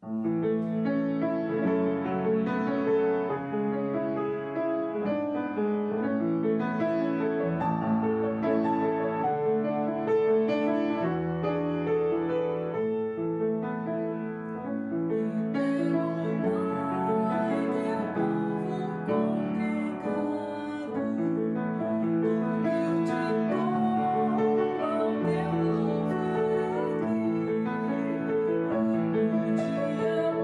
Humilde como ao teu louvor, um dia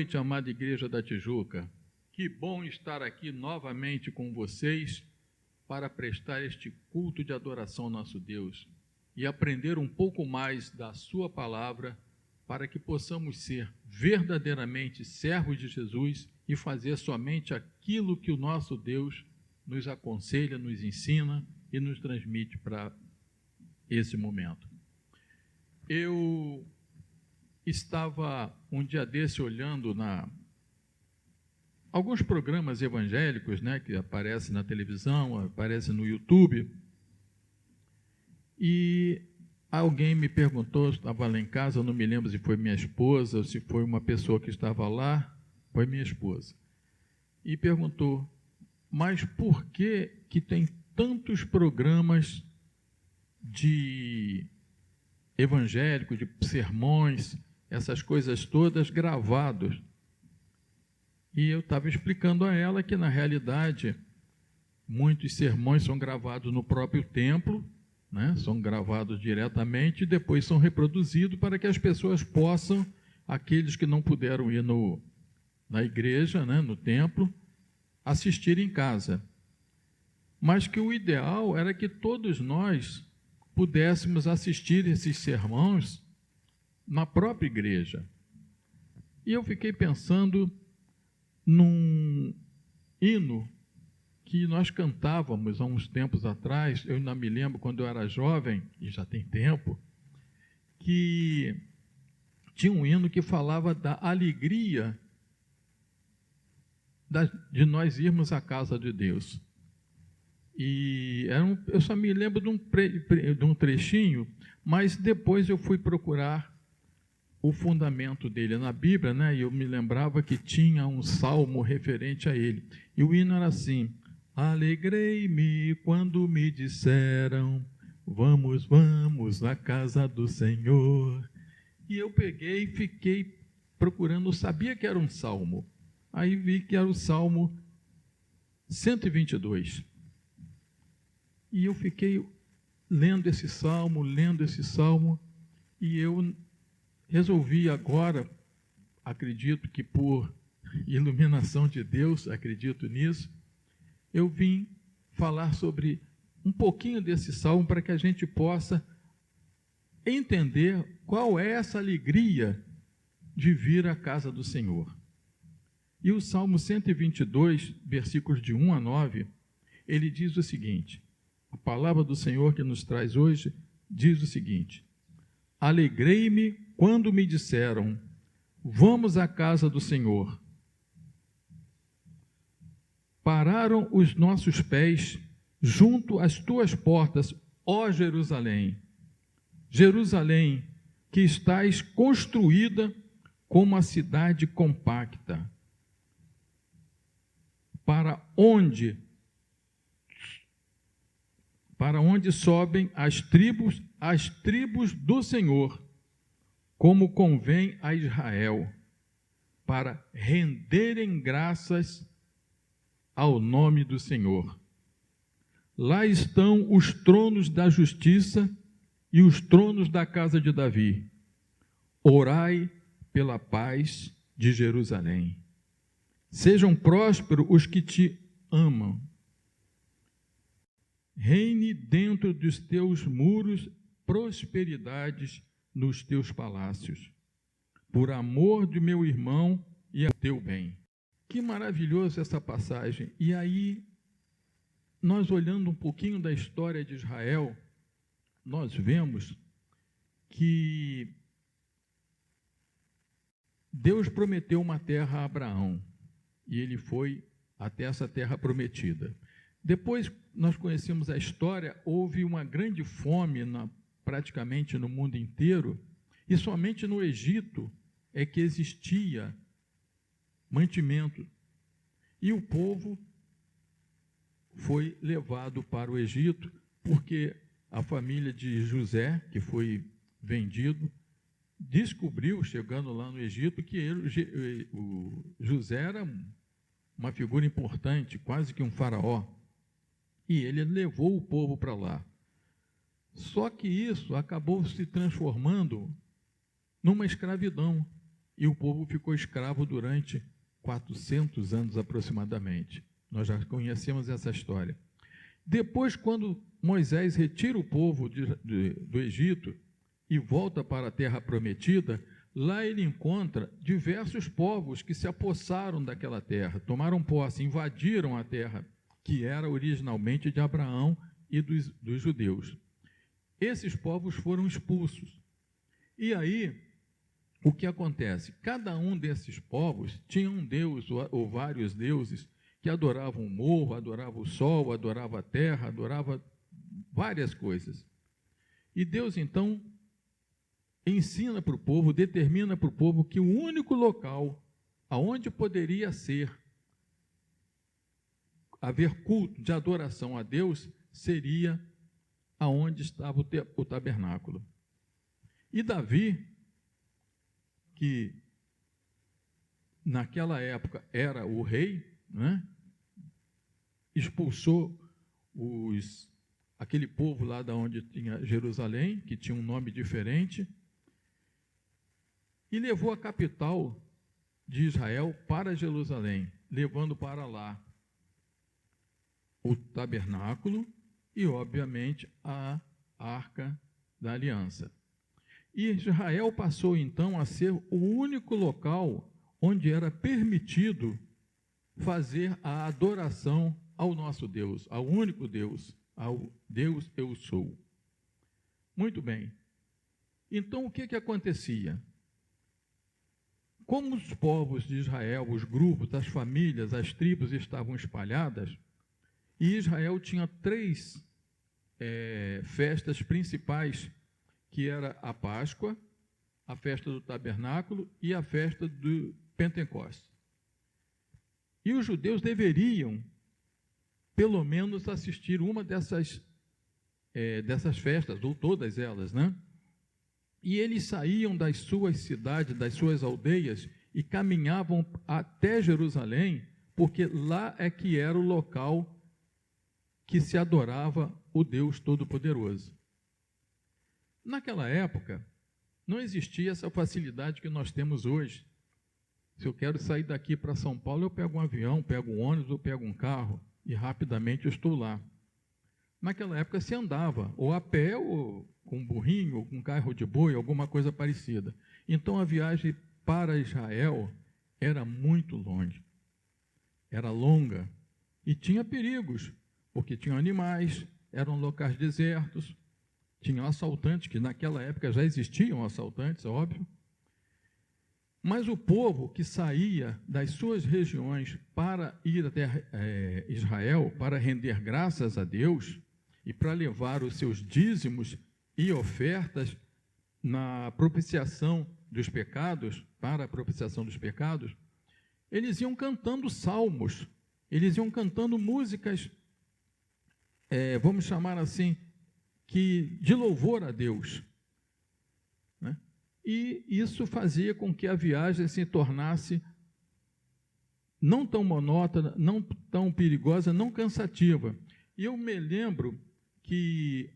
noite, amada Igreja da Tijuca. Que bom estar aqui novamente com vocês para prestar este culto de adoração ao nosso Deus e aprender um pouco mais da sua palavra para que possamos ser verdadeiramente servos de Jesus e fazer somente aquilo que o nosso Deus nos aconselha, nos ensina e nos transmite para esse momento. Eu estava um dia desse olhando alguns programas evangélicos, né, que aparecem na televisão, aparecem no YouTube, e alguém me perguntou, estava lá em casa, eu não me lembro se foi minha esposa ou se foi uma pessoa que estava lá, foi minha esposa, e perguntou, mas por que tem tantos programas de evangélicos, de sermões, essas coisas todas gravados? E eu estava explicando a ela que, na realidade, muitos sermões são gravados no próprio templo, né? São gravados diretamente e depois são reproduzidos para que as pessoas possam, aqueles que não puderam ir na igreja, né, no templo, assistir em casa. Mas que o ideal era que todos nós pudéssemos assistir esses sermões na própria igreja. E eu fiquei pensando num hino que nós cantávamos há uns tempos atrás, eu ainda me lembro quando eu era jovem, e já tem tempo, que tinha um hino que falava da alegria de nós irmos à casa de Deus. E eu só me lembro de um trechinho, mas depois eu fui procurar o fundamento dele na Bíblia, né? E eu me lembrava que tinha um salmo referente a ele. E o hino era assim: alegrei-me quando me disseram, vamos, vamos à casa do Senhor. E eu peguei e fiquei procurando, eu sabia que era um salmo. Aí vi que era o Salmo 122. E eu fiquei lendo esse salmo, e eu resolvi agora, acredito que por iluminação de Deus, acredito nisso, eu vim falar sobre um pouquinho desse salmo para que a gente possa entender qual é essa alegria de vir à casa do Senhor. E o Salmo 122, versículos de 1 a 9, ele diz o seguinte, a palavra do Senhor que nos traz hoje diz o seguinte: alegrei-me quando me disseram, vamos à casa do Senhor. Pararam os nossos pés junto às tuas portas, ó Jerusalém. Jerusalém, que estás construída como a cidade compacta, para onde sobem as tribos do Senhor, como convém a Israel, para renderem graças ao nome do Senhor. Lá estão os tronos da justiça e os tronos da casa de Davi. Orai pela paz de Jerusalém. Sejam prósperos os que te amam. Reine dentro dos teus muros prosperidades nos teus palácios, por amor de meu irmão e ao teu bem. Que maravilhoso essa passagem. E aí, nós olhando um pouquinho da história de Israel, nós vemos que Deus prometeu uma terra a Abraão, e ele foi até essa terra prometida. Depois nós conhecemos a história, houve uma grande fome praticamente no mundo inteiro, e somente no Egito é que existia mantimento. E o povo foi levado para o Egito, porque a família de José, que foi vendido, descobriu, chegando lá no Egito, que o José era uma figura importante, quase que um faraó. E ele levou o povo para lá. Só que isso acabou se transformando numa escravidão. e o povo ficou escravo durante 400 anos aproximadamente. Nós já conhecemos essa história. Depois, quando Moisés retira o povo do Egito e volta para a terra prometida, lá ele encontra diversos povos que se apossaram daquela terra, tomaram posse, invadiram a terra, que era originalmente de Abraão e dos judeus. Esses povos foram expulsos. E aí, o que acontece? Cada um desses povos tinha um deus ou vários deuses que adoravam o morro, adoravam o sol, adoravam a terra, adoravam várias coisas. E Deus, então, ensina para o povo, determina para o povo que o único local aonde poderia haver culto de adoração a Deus seria aonde estava o tabernáculo. E Davi, que naquela época era o rei, né, expulsou aquele povo lá da onde tinha Jerusalém, que tinha um nome diferente, e levou a capital de Israel para Jerusalém, levando para lá o tabernáculo e, obviamente, a arca da aliança. E Israel passou, então, a ser o único local onde era permitido fazer a adoração ao nosso Deus, ao único Deus, ao Deus eu sou. Muito bem. Então, o que acontecia? Como os povos de Israel, os grupos, as famílias, as tribos estavam espalhadas, e Israel tinha três festas principais, que era a Páscoa, a festa do Tabernáculo e a festa do Pentecostes. E os judeus deveriam, pelo menos, assistir uma dessas festas, ou todas elas, né? E eles saíam das suas cidades, das suas aldeias, e caminhavam até Jerusalém, porque lá é que era o local que se adorava o Deus Todo-Poderoso. Naquela época, não existia essa facilidade que nós temos hoje. Se eu quero sair daqui para São Paulo, eu pego um avião, pego um ônibus, eu pego um carro, e rapidamente eu estou lá. Naquela época se andava, ou a pé, ou com um burrinho, ou com um carro de boi, alguma coisa parecida. Então a viagem para Israel era muito longe, era longa, e tinha perigos, porque tinham animais, eram locais desertos, tinham assaltantes, que naquela época já existiam assaltantes, óbvio. Mas o povo que saía das suas regiões para ir até Israel, para render graças a Deus e para levar os seus dízimos e ofertas na propiciação dos pecados, para a propiciação dos pecados, eles iam cantando salmos, eles iam cantando músicas, vamos chamar assim, de louvor a Deus, né? E isso fazia com que a viagem se tornasse não tão monótona, não tão perigosa, não cansativa. E eu me lembro que,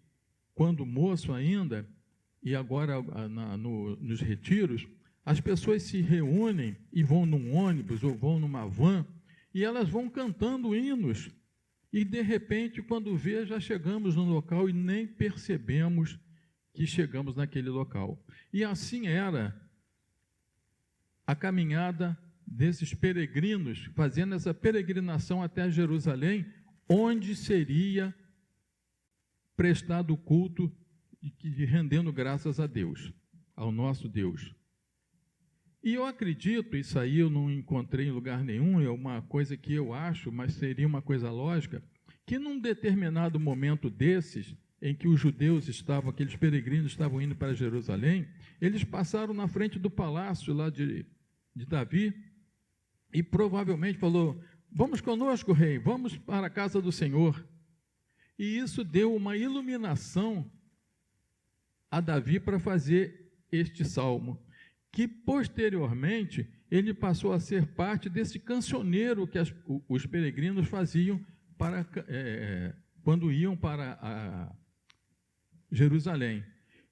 quando moço ainda, e agora nos retiros, as pessoas se reúnem e vão num ônibus ou vão numa van, e elas vão cantando hinos. E, de repente, quando vê, já chegamos no local e nem percebemos que chegamos naquele local. E assim era a caminhada desses peregrinos, fazendo essa peregrinação até Jerusalém, onde seria prestado o culto e rendendo graças a Deus, ao nosso Deus. E eu acredito, isso aí eu não encontrei em lugar nenhum, é uma coisa que eu acho, mas seria uma coisa lógica, que num determinado momento desses, em que os judeus estavam, aqueles peregrinos estavam indo para Jerusalém, eles passaram na frente do palácio lá de Davi, e provavelmente falou: vamos conosco, rei, vamos para a casa do Senhor. E isso deu uma iluminação a Davi para fazer este salmo, que posteriormente ele passou a ser parte desse cancioneiro que os peregrinos faziam quando iam para Jerusalém.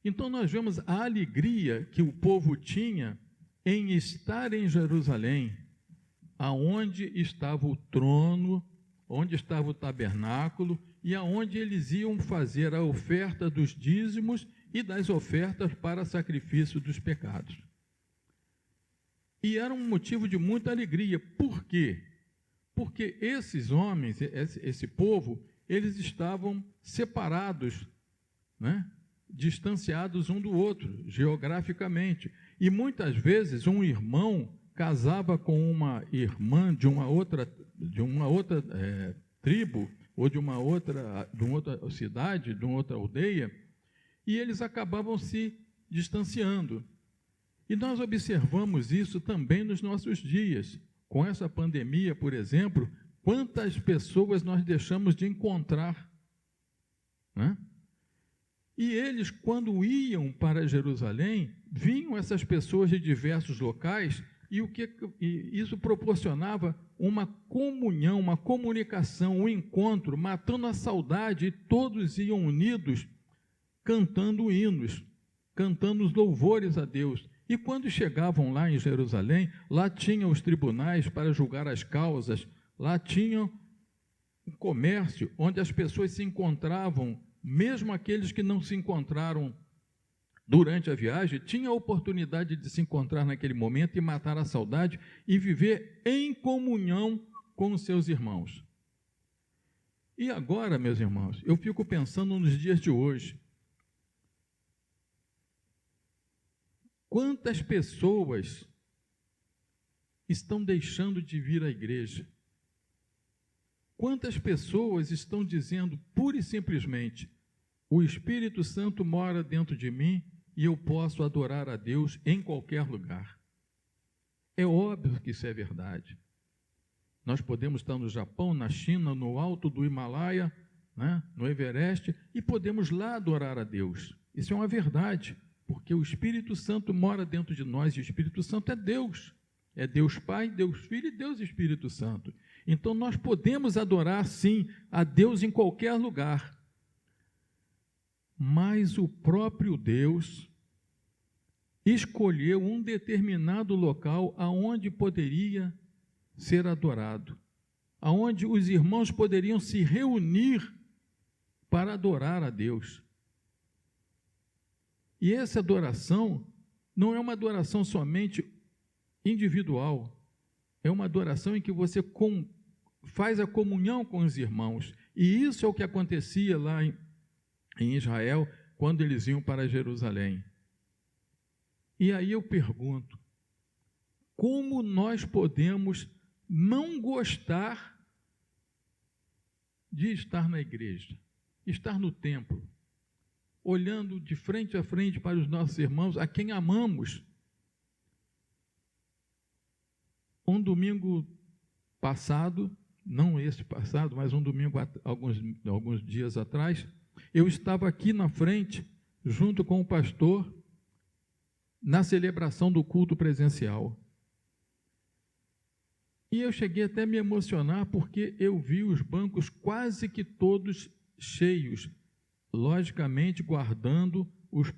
Então nós vemos a alegria que o povo tinha em estar em Jerusalém, aonde estava o trono, onde estava o tabernáculo e aonde eles iam fazer a oferta dos dízimos e das ofertas para sacrifício dos pecados. E era um motivo de muita alegria. Por quê? Porque esses homens, esse povo, eles estavam separados, né? Distanciados um do outro, geograficamente. E muitas vezes um irmão casava com uma irmã de uma outra tribo, ou de uma outra cidade, de uma outra aldeia, e eles acabavam se distanciando. E nós observamos isso também nos nossos dias. Com essa pandemia, por exemplo, quantas pessoas nós deixamos de encontrar, né? E eles, quando iam para Jerusalém, vinham essas pessoas de diversos locais, e isso proporcionava uma comunhão, uma comunicação, um encontro, matando a saudade, e todos iam unidos, cantando hinos, cantando os louvores a Deus. E quando chegavam lá em Jerusalém, lá tinham os tribunais para julgar as causas, lá tinham um comércio onde as pessoas se encontravam, mesmo aqueles que não se encontraram durante a viagem, tinham a oportunidade de se encontrar naquele momento e matar a saudade e viver em comunhão com os seus irmãos. E agora, meus irmãos, eu fico pensando nos dias de hoje. Quantas pessoas estão deixando de vir à igreja? Quantas pessoas estão dizendo pura e simplesmente: o Espírito Santo mora dentro de mim e eu posso adorar a Deus em qualquer lugar? É óbvio que isso é verdade. Nós podemos estar no Japão, na China, no alto do Himalaia, né, no Everest, e podemos lá adorar a Deus. Isso é uma verdade, porque o Espírito Santo mora dentro de nós e o Espírito Santo é Deus. É Deus Pai, Deus Filho e Deus Espírito Santo. Então nós podemos adorar, sim, a Deus em qualquer lugar. Mas o próprio Deus escolheu um determinado local aonde poderia ser adorado, aonde os irmãos poderiam se reunir para adorar a Deus. E essa adoração não é uma adoração somente individual, é uma adoração em que você faz a comunhão com os irmãos. E isso é o que acontecia lá em Israel, quando eles iam para Jerusalém. E aí eu pergunto, como nós podemos não gostar de estar na igreja, estar no templo, olhando de frente a frente para os nossos irmãos, a quem amamos? Um domingo passado, não esse passado, mas um domingo, alguns dias atrás, eu estava aqui na frente, junto com o pastor, na celebração do culto presencial. E eu cheguei até a me emocionar, porque eu vi os bancos quase que todos cheios, logicamente guardando os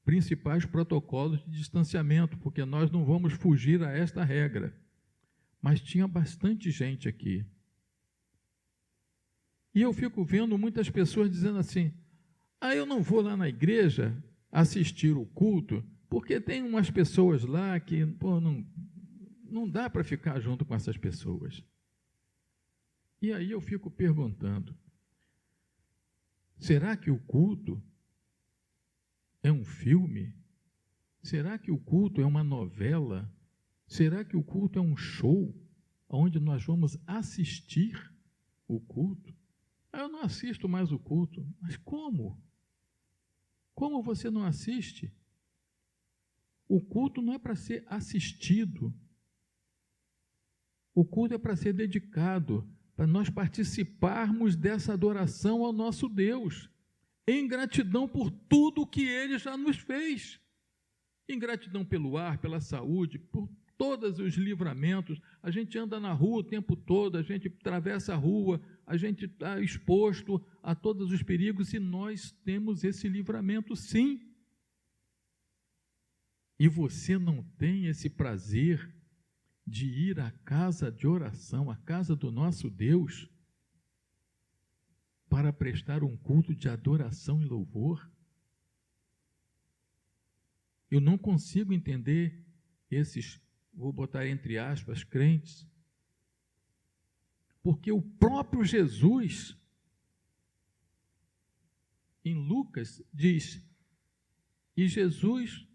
principais protocolos de distanciamento, porque nós não vamos fugir a esta regra. Mas tinha bastante gente aqui. E eu fico vendo muitas pessoas dizendo assim: eu não vou lá na igreja assistir o culto, porque tem umas pessoas lá que não dá para ficar junto com essas pessoas. E aí eu fico perguntando, será que o culto é um filme? Será que o culto é uma novela? Será que o culto é um show onde nós vamos assistir o culto? Eu não assisto mais o culto. Mas como? Como você não assiste? O culto não é para ser assistido. O culto é para ser dedicado, para nós participarmos dessa adoração ao nosso Deus, em gratidão por tudo que Ele já nos fez, em gratidão pelo ar, pela saúde, por todos os livramentos. A gente anda na rua o tempo todo, a gente atravessa a rua, a gente está exposto a todos os perigos e nós temos esse livramento, sim. E você não tem esse prazer de ir à casa de oração, à casa do nosso Deus, para prestar um culto de adoração e louvor? Eu não consigo entender esses, vou botar entre aspas, crentes, porque o próprio Jesus, em Lucas, diz, e Jesus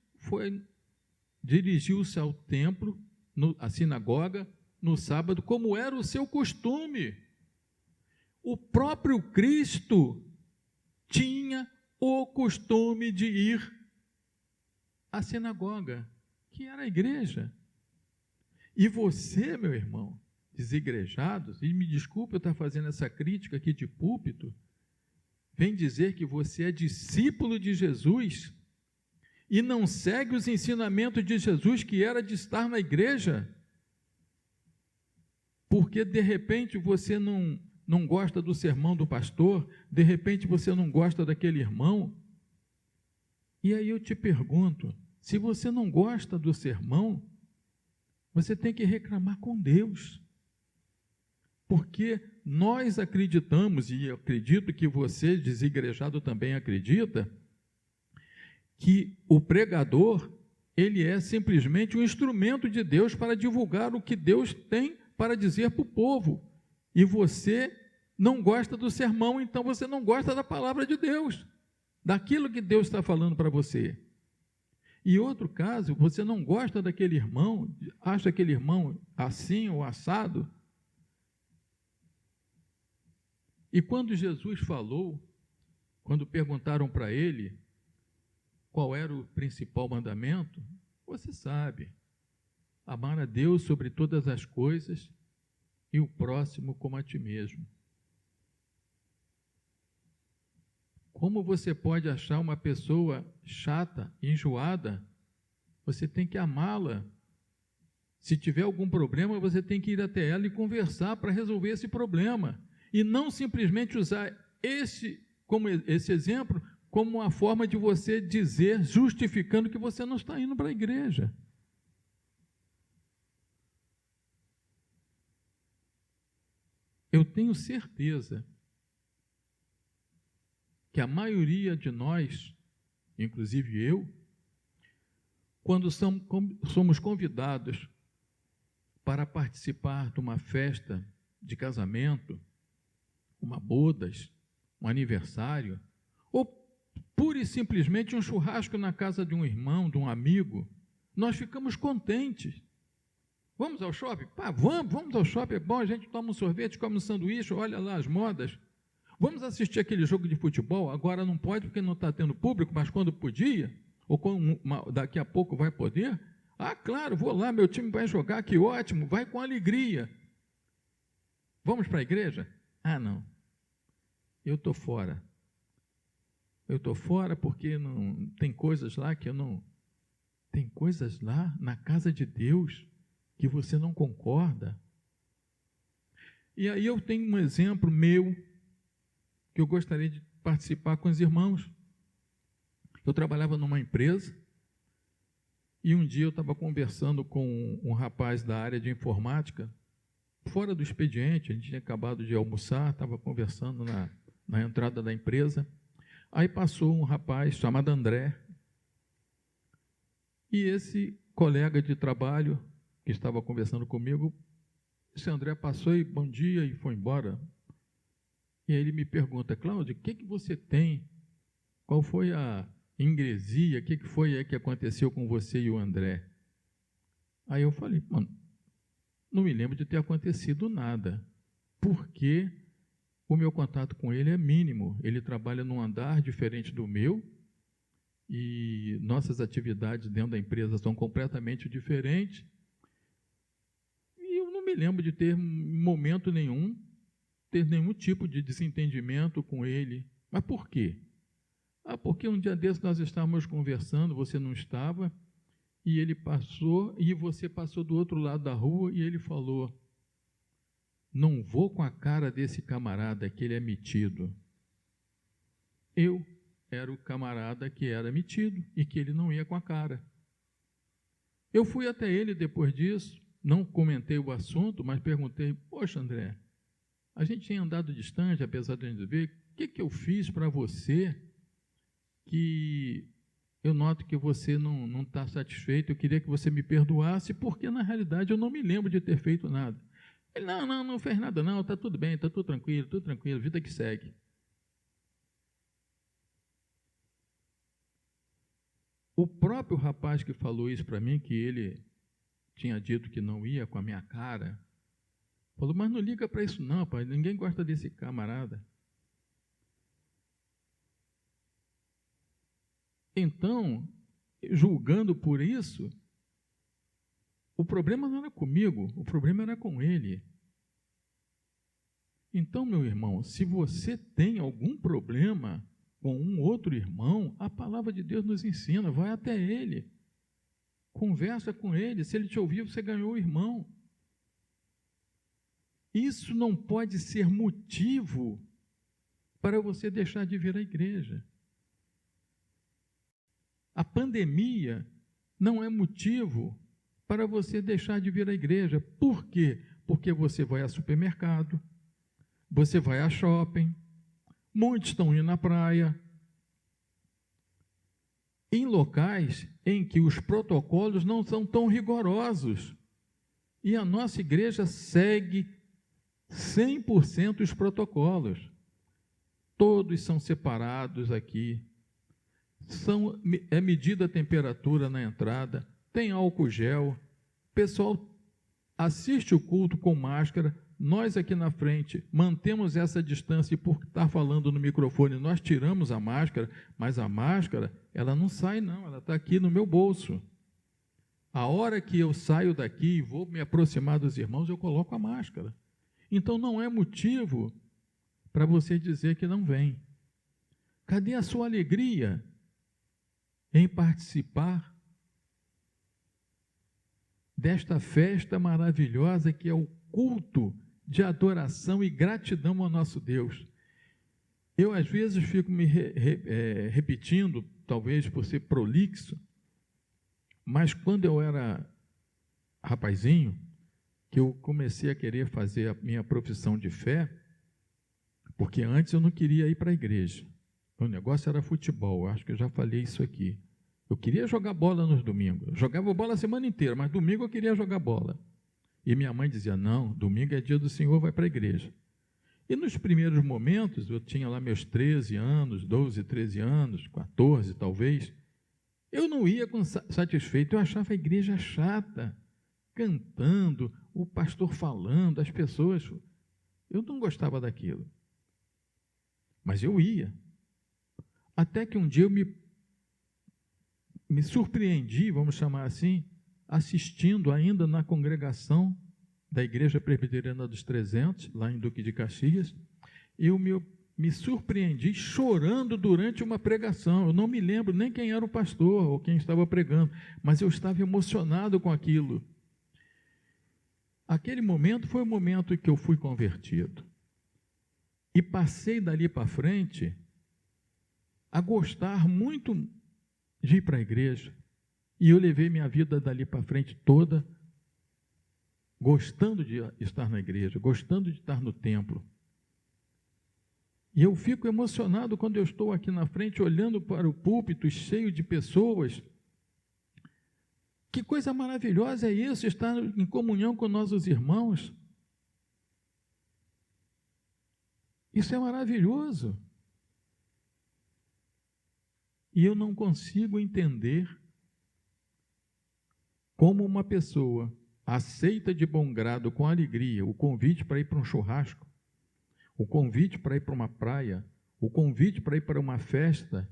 dirigiu-se ao templo, à sinagoga, no sábado, como era o seu costume. O próprio Cristo tinha o costume de ir à sinagoga, que era a igreja. E você, meu irmão, desigrejados, e me desculpe eu estar fazendo essa crítica aqui de púlpito, vem dizer que você é discípulo de Jesus e não segue os ensinamentos de Jesus, que era de estar na igreja, porque de repente você não gosta do sermão do pastor, de repente você não gosta daquele irmão. E aí eu te pergunto, se você não gosta do sermão, você tem que reclamar com Deus, porque nós acreditamos, e eu acredito que você, desigrejado, também acredita, que o pregador, ele é simplesmente um instrumento de Deus para divulgar o que Deus tem para dizer para o povo, e você não gosta do sermão, então você não gosta da palavra de Deus, daquilo que Deus está falando para você. E outro caso, você não gosta daquele irmão, acha aquele irmão assim ou assado. E quando Jesus falou, quando perguntaram para ele qual era o principal mandamento, você sabe, amar a Deus sobre todas as coisas e o próximo como a ti mesmo. Como você pode achar uma pessoa chata, enjoada? Você tem que amá-la. Se tiver algum problema, você tem que ir até ela e conversar para resolver esse problema. E não simplesmente usar esse exemplo como uma forma de você dizer, justificando que você não está indo para a igreja. Eu tenho certeza que a maioria de nós, inclusive eu, quando somos convidados para participar de uma festa de casamento, uma bodas, um aniversário, ou pura e simplesmente um churrasco na casa de um irmão, de um amigo, nós ficamos contentes. Vamos ao shopping? Vamos ao shopping, é bom, a gente toma um sorvete, come um sanduíche, olha lá as modas. Vamos assistir aquele jogo de futebol? Agora não pode porque não está tendo público, mas quando podia, ou daqui a pouco vai poder? Ah, claro, vou lá, meu time vai jogar, que ótimo, vai com alegria. Vamos para a igreja? Ah, não, eu estou fora. Eu estou fora porque não tem coisas lá que eu não... Tem coisas lá na casa de Deus que você não concorda. E aí eu tenho um exemplo meu que eu gostaria de participar com os irmãos. Eu trabalhava numa empresa e um dia eu estava conversando com um rapaz da área de informática, fora do expediente, a gente tinha acabado de almoçar, estava conversando na entrada da empresa. Aí passou um rapaz chamado André, e esse colega de trabalho que estava conversando comigo, esse André passou e bom dia e foi embora. E aí ele me pergunta, Cláudio, o que você tem? Qual foi a ingresia? O que foi que aconteceu com você e o André? Aí eu falei, mano, não me lembro de ter acontecido nada, porque o meu contato com ele é mínimo. Ele trabalha num andar diferente do meu e nossas atividades dentro da empresa são completamente diferentes. E eu não me lembro de ter, em momento nenhum, ter nenhum tipo de desentendimento com ele. Mas por quê? Ah, porque um dia desses nós estávamos conversando, você não estava, e ele passou, e você passou do outro lado da rua, e ele falou, não vou com a cara desse camarada, que ele é metido. Eu era o camarada que era metido, e que ele não ia com a cara. Eu fui até ele depois disso, não comentei o assunto, mas perguntei: poxa, André, a gente tem andado distante, apesar de a gente ver, o que eu fiz para você que eu noto que você não está satisfeito, eu queria que você me perdoasse, porque na realidade eu não me lembro de ter feito nada. Ele: não fez nada não, está tudo bem, está tudo tranquilo, vida que segue. O próprio rapaz que falou isso para mim, que ele tinha dito que não ia com a minha cara, falou: mas não liga para isso não, pai, ninguém gosta desse camarada. Então, julgando por isso, o problema não era comigo, o problema era com ele. Então, meu irmão, se você tem algum problema com um outro irmão, a palavra de Deus nos ensina, vai até ele, conversa com ele, se ele te ouvir, você ganhou o irmão. Isso não pode ser motivo para você deixar de vir à igreja. A pandemia não é motivo para você deixar de vir à igreja. Por quê? Porque você vai a supermercado, você vai a shopping, muitos estão indo à praia, em locais em que os protocolos não são tão rigorosos. E a nossa igreja segue 100% os protocolos. Todos são separados aqui. É medida a temperatura na entrada, tem álcool gel, o pessoal assiste o culto com máscara, nós aqui na frente mantemos essa distância e por estar falando no microfone nós tiramos a máscara, mas a máscara, ela não sai não, ela está aqui no meu bolso. A hora que eu saio daqui e vou me aproximar dos irmãos, eu coloco a máscara. Então não é motivo para você dizer que não vem. Cadê a sua alegria em participar desta festa maravilhosa que é o culto de adoração e gratidão ao nosso Deus? Eu, às vezes, fico me repetindo, talvez por ser prolixo, mas quando eu era rapazinho, que eu comecei a querer fazer a minha profissão de fé, porque antes eu não queria ir para a igreja. O negócio era futebol, acho que eu já falei isso aqui. Eu queria jogar bola nos domingos. Eu jogava bola a semana inteira, mas domingo eu queria jogar bola. E minha mãe dizia: não, domingo é dia do Senhor, vai para a igreja. E nos primeiros momentos, eu tinha lá meus 13 anos, 12, 13 anos, 14 talvez, eu não ia satisfeito, eu achava a igreja chata, cantando, o pastor falando, as pessoas. Eu não gostava daquilo. Mas eu ia. Até que um dia eu me surpreendi, vamos chamar assim, assistindo ainda na congregação da Igreja Presbiteriana dos 300, lá em Duque de Caxias, eu me surpreendi chorando durante uma pregação. Eu não me lembro nem quem era o pastor ou quem estava pregando, mas eu estava emocionado com aquilo. Aquele momento foi o momento em que eu fui convertido. E passei dali para frente a gostar muito de ir para a igreja. E eu levei minha vida dali para frente toda gostando de estar na igreja, gostando de estar no templo. E eu fico emocionado quando eu estou aqui na frente olhando para o púlpito cheio de pessoas. Que coisa maravilhosa é isso, estar em comunhão com nossos irmãos. Isso é maravilhoso. E eu não consigo entender como uma pessoa aceita de bom grado, com alegria, o convite para ir para um churrasco, o convite para ir para uma praia, o convite para ir para uma festa,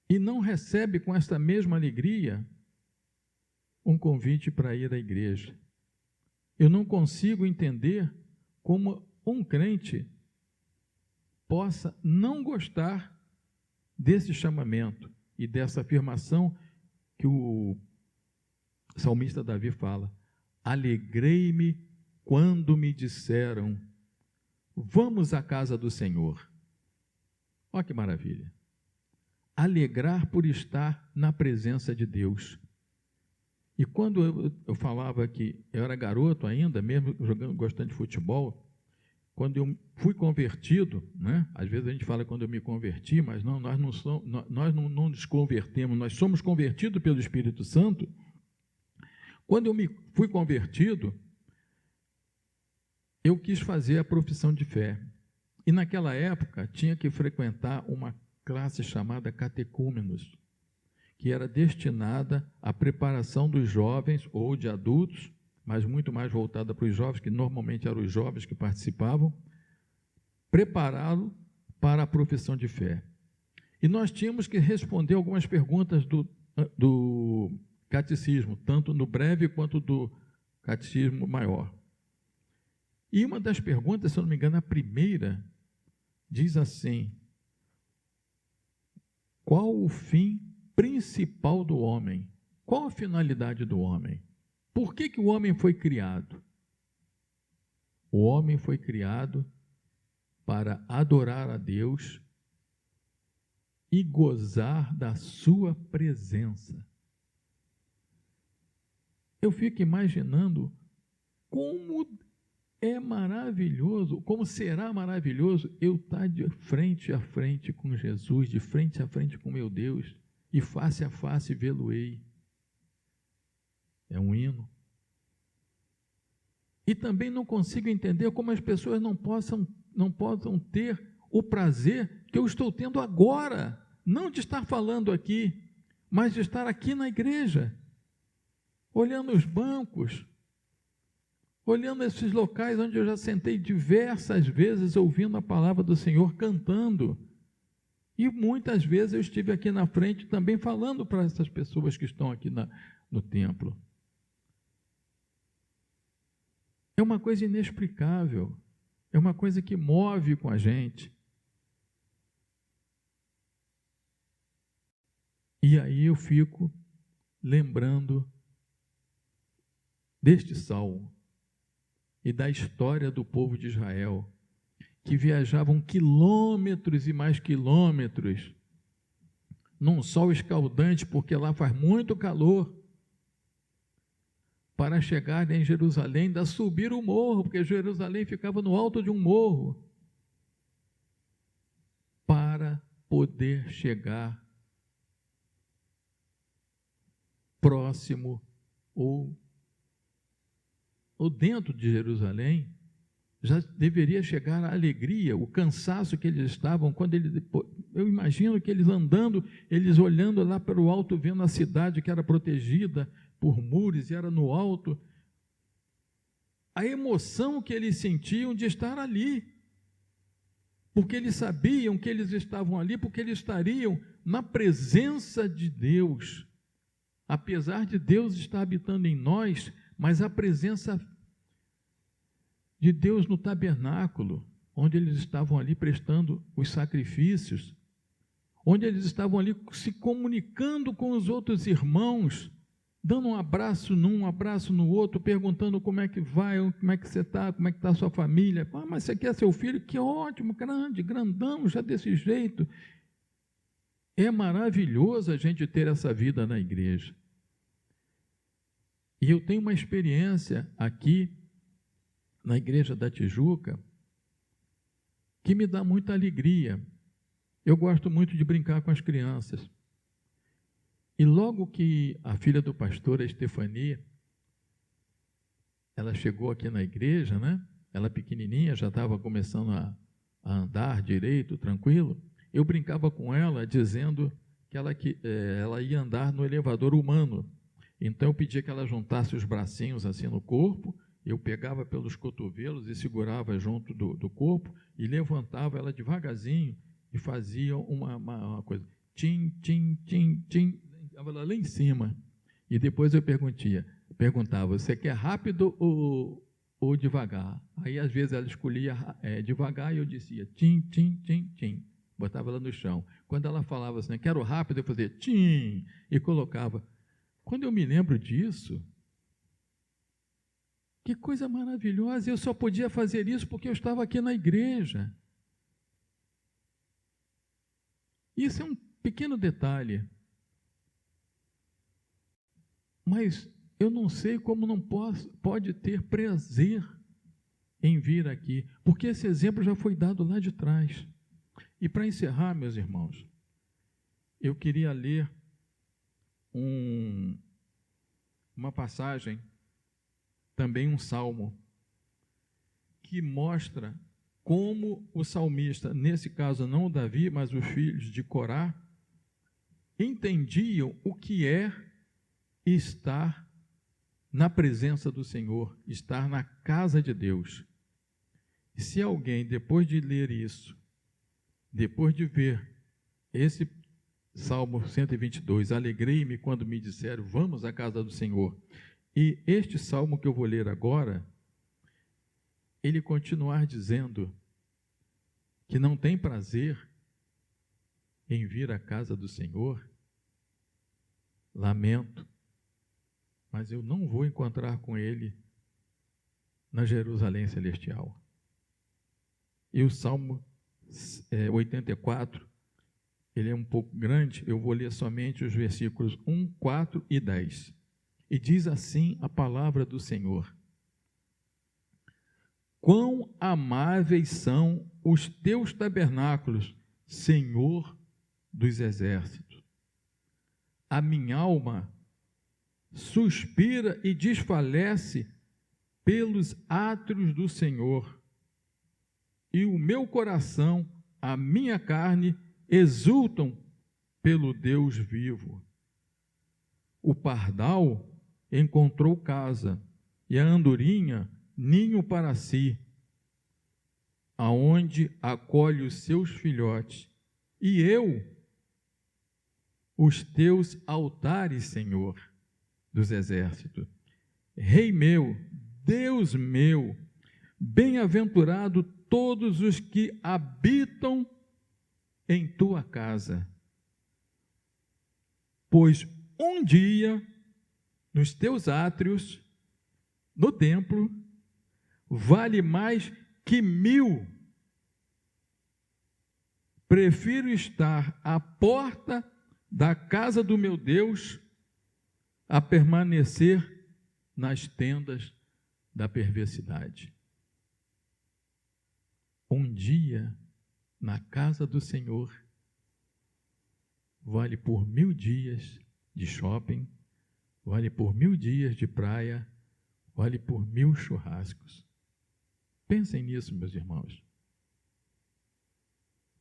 e não recebe com esta mesma alegria um convite para ir à igreja. Eu não consigo entender como um crente possa não gostar desse chamamento e dessa afirmação que o salmista Davi fala: alegrei-me quando me disseram, vamos à casa do Senhor. Olha que maravilha. Alegrar por estar na presença de Deus. E quando eu falava que eu era garoto ainda, mesmo jogando, gostando de futebol, quando eu fui convertido, né? Às vezes a gente fala quando eu me converti, mas não, nós não nos convertemos, nós somos convertidos pelo Espírito Santo. Quando eu me fui convertido, eu quis fazer a profissão de fé. E naquela época tinha que frequentar uma classe chamada catecúmenos, que era destinada à preparação dos jovens ou de adultos, mas muito mais voltada para os jovens, que normalmente eram os jovens que participavam, prepará-lo para a profissão de fé. E nós tínhamos que responder algumas perguntas do catecismo, tanto no breve quanto do catecismo maior. E uma das perguntas, se eu não me engano, a primeira, diz assim: qual o fim principal do homem? Qual a finalidade do homem? Por que o homem foi criado? O homem foi criado para adorar a Deus e gozar da sua presença. Eu fico imaginando como é maravilhoso, como será maravilhoso eu estar de frente a frente com Jesus, de frente a frente com meu Deus, e face a face vê-lo-ei. É um hino. E também não consigo entender como as pessoas não possam ter o prazer que eu estou tendo agora, não de estar falando aqui, mas de estar aqui na igreja, olhando os bancos, olhando esses locais onde eu já sentei diversas vezes ouvindo a palavra do Senhor, cantando. E muitas vezes eu estive aqui na frente também falando para essas pessoas que estão aqui no templo. É uma coisa inexplicável, é uma coisa que move com a gente. E aí eu fico lembrando deste salmo e da história do povo de Israel, que viajavam quilômetros e mais quilômetros, num sol escaldante, porque lá faz muito calor, para chegar em Jerusalém, ainda subir o morro, porque Jerusalém ficava no alto de um morro, para poder chegar próximo ou dentro de Jerusalém. Já deveria chegar a alegria, o cansaço que eles estavam, quando eu imagino que eles andando, eles olhando lá para o alto, vendo a cidade que era protegida por muros e era no alto, a emoção que eles sentiam de estar ali, porque eles sabiam que eles estavam ali, porque eles estariam na presença de Deus, apesar de Deus estar habitando em nós, mas a presença de Deus no tabernáculo, onde eles estavam ali prestando os sacrifícios, onde eles estavam ali se comunicando com os outros irmãos, dando um abraço num, um abraço no outro, perguntando como é que vai, como é que você está, como é que está a sua família. Ah, mas você quer seu filho? Que ótimo, grande, grandão, já desse jeito. É maravilhoso a gente ter essa vida na igreja. E eu tenho uma experiência aqui, na igreja da Tijuca, que me dá muita alegria. Eu gosto muito de brincar com as crianças. E logo que a filha do pastor, a Estefania, ela chegou aqui na igreja, né? Ela pequenininha, já estava começando a andar direito, tranquilo. Eu brincava com ela dizendo que ela ia andar no elevador humano. Então eu pedia que ela juntasse os bracinhos assim no corpo, eu pegava pelos cotovelos e segurava junto do corpo e levantava ela devagarzinho e fazia uma coisa. Tim, tim, tim, tim. Estava lá em cima. E depois eu perguntava, você quer rápido ou devagar? Aí às vezes ela escolhia devagar e eu dizia tim, tim, tim, tim. Botava ela no chão. Quando ela falava assim, quero rápido, eu fazia tim e colocava. Quando eu me lembro disso, que coisa maravilhosa, eu só podia fazer isso porque eu estava aqui na igreja. Isso é um pequeno detalhe, mas eu não sei como não pode ter prazer em vir aqui, porque esse exemplo já foi dado lá de trás. E para encerrar, meus irmãos, eu queria ler uma passagem, também um salmo, que mostra como o salmista, nesse caso não o Davi, mas os filhos de Corá, entendiam o que é estar na presença do Senhor, estar na casa de Deus. E se alguém, depois de ler isso, depois de ver esse Salmo 122, alegrei-me quando me disseram, vamos à casa do Senhor, e este salmo que eu vou ler agora, ele continuar dizendo que não tem prazer em vir à casa do Senhor, lamento, mas eu não vou encontrar com ele na Jerusalém Celestial. E o Salmo 84, ele é um pouco grande, eu vou ler somente os versículos 1, 4 e 10. E diz assim a palavra do Senhor: quão amáveis são os teus tabernáculos, Senhor dos exércitos. A minha alma suspira e desfalece pelos átrios do Senhor, e o meu coração, a minha carne, exultam pelo Deus vivo. O pardal encontrou casa, e a andorinha ninho para si, aonde acolhe os seus filhotes, e eu, os teus altares, Senhor dos exércitos. Rei meu, Deus meu, bem-aventurado todos os que habitam em tua casa, pois um dia nos teus átrios, no templo, vale mais que 1000. Prefiro estar à porta da casa do meu Deus a permanecer nas tendas da perversidade. Um dia na casa do Senhor vale por 1000 dias de shopping, vale por 1000 dias de praia, vale por 1000 churrascos. Pensem nisso, meus irmãos.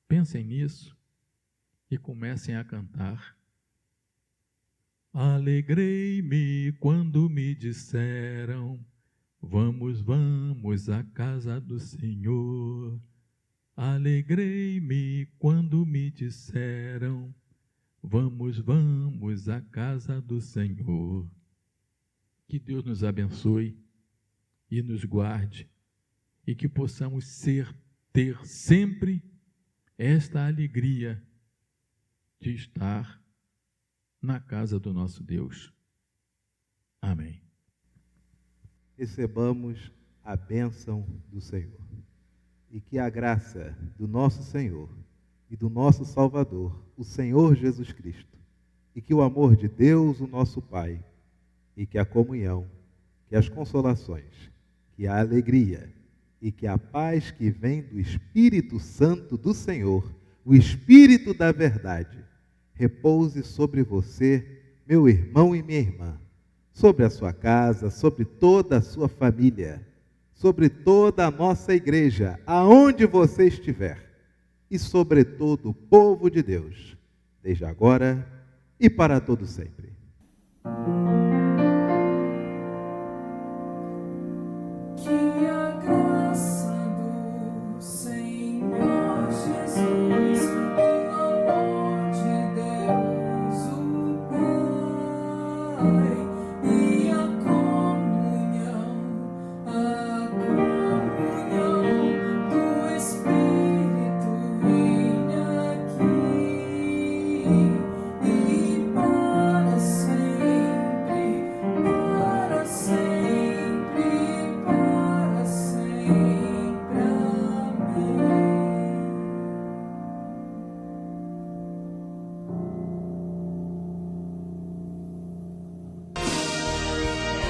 Pensem nisso e comecem a cantar. Alegrei-me quando me disseram, vamos, vamos à casa do Senhor. Alegrei-me quando me disseram, vamos, vamos à casa do Senhor. Que Deus nos abençoe e nos guarde, e que possamos ter sempre esta alegria de estar na casa do nosso Deus. Amém. Recebamos a bênção do Senhor. E que a graça do nosso Senhor e do nosso Salvador, o Senhor Jesus Cristo, e que o amor de Deus, o nosso Pai, e que a comunhão, que as consolações, que a alegria e que a paz que vem do Espírito Santo do Senhor, o Espírito da verdade, repouse sobre você, meu irmão e minha irmã, sobre a sua casa, sobre toda a sua família, sobre toda a nossa igreja, aonde você estiver, e sobre todo o povo de Deus, desde agora e para todo sempre. Que a graça do Senhor Jesus, o amor de Deus, o Pai, e a comunhão do Espírito reine aqui e para sempre, para sempre, para sempre. Amém.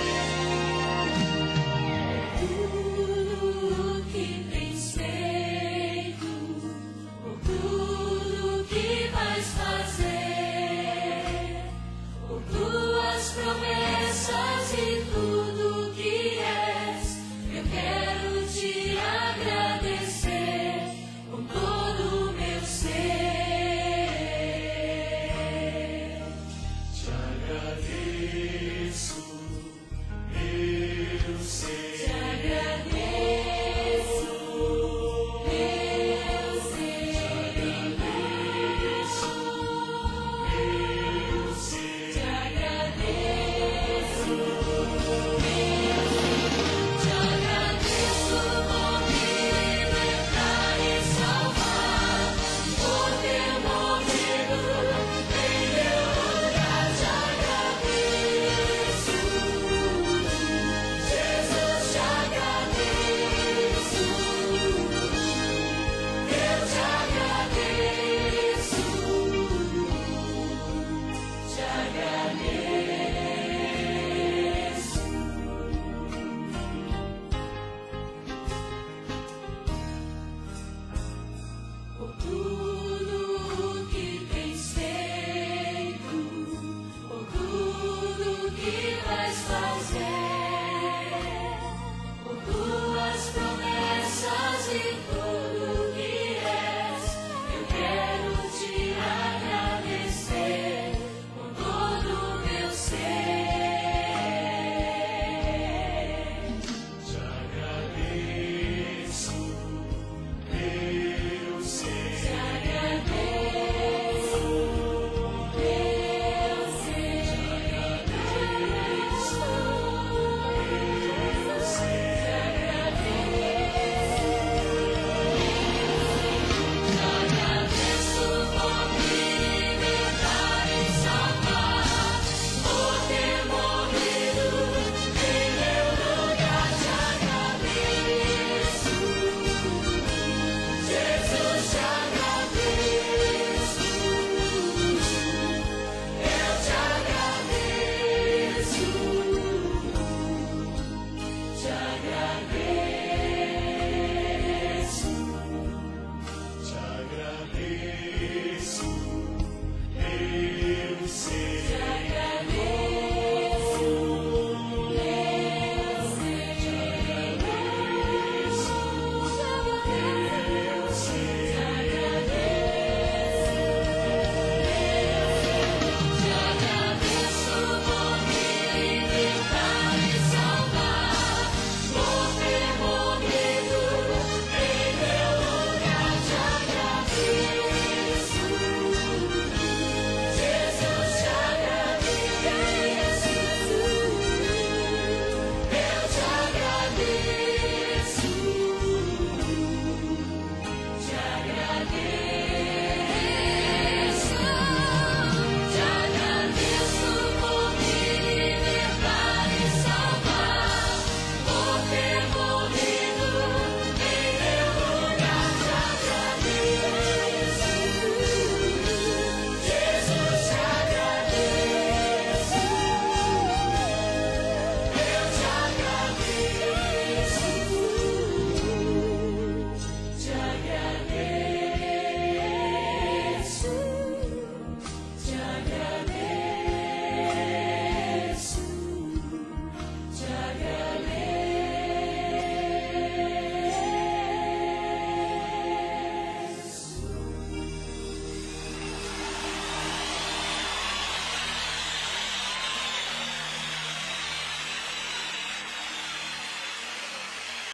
te